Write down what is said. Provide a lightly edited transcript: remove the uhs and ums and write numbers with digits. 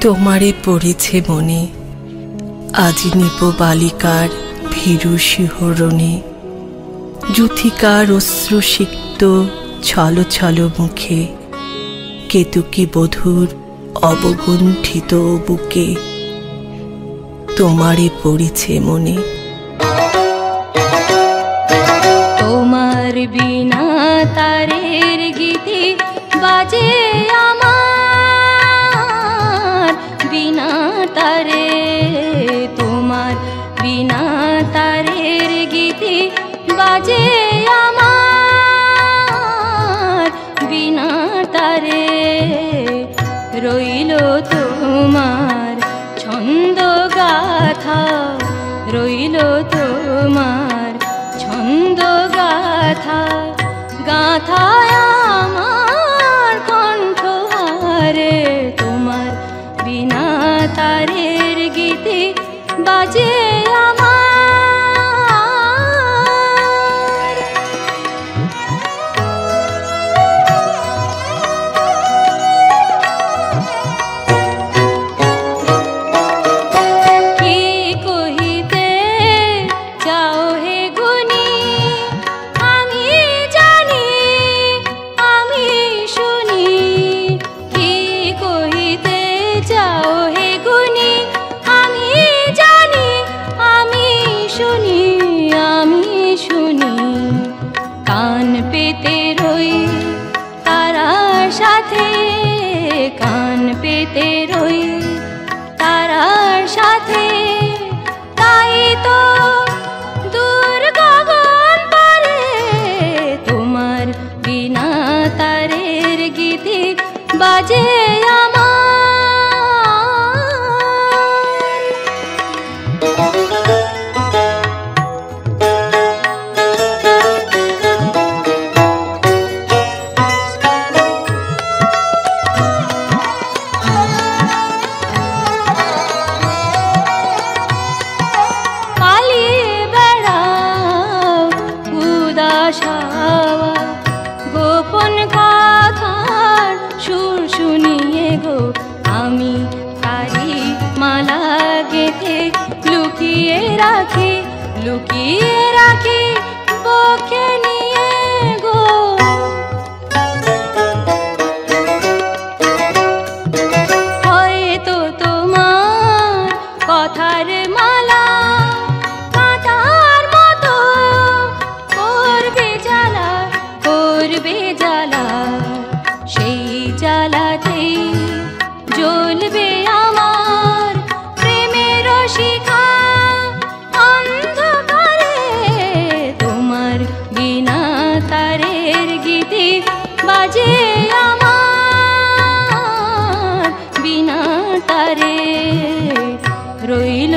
তোমারে পড়েছে মনে আজি নিপ বালিকার ভীরু শিহরণে, যুথিকার অশ্রুসিক্ত ছল ছল মুখে, কেতুকী বধূর অবগুণ্ঠিত বুকে তোমারে পড়েছে মনে। তোমার বিনা তারের গীতি বাজে আমার বিনা তারে, তোমার বিনা তারের গীতি বাজে আমার বিনা তারে। রইল তোমার ছন্দ গাথা, রইল তোমার ছন্দ গাথা, গাথায় আমার কণ্ঠহারে। তোমার বিনা তারের গীতি বাজে আমার। কি কহিতে চাও হে গুণী, আমি জানি আমি শুনি। কি কহিতে চাও হে গুণী, আমি জানি আমি শুনি, আমি শুনি। কান পেতে রই তারার সাথে, কান পেতে রই তারার সাথে। তাই তো দূর গগন পারে তোমার বিনা তারের গীতি বাজে আমার। পালিয়ে বেড়াও উদাস হাওয়া, গোপন কথার সুর শুনিয়ে গো। আমি তারি মালা গেঁথে লুকিয়ে রাখি, লুকিয়ে রাখি বুকে নিয়ে গো। হয়তো তোমার কথার মালা কাঁটার মতো করবে জ্বালা, করবে জ্বালা। সেই জ্বালাতেই জ্বলবে আমার প্রেমের শিখা অন্ধকারে। তোমার বিনা তারের গীতি বাজে আমার বিনা তারে। রইল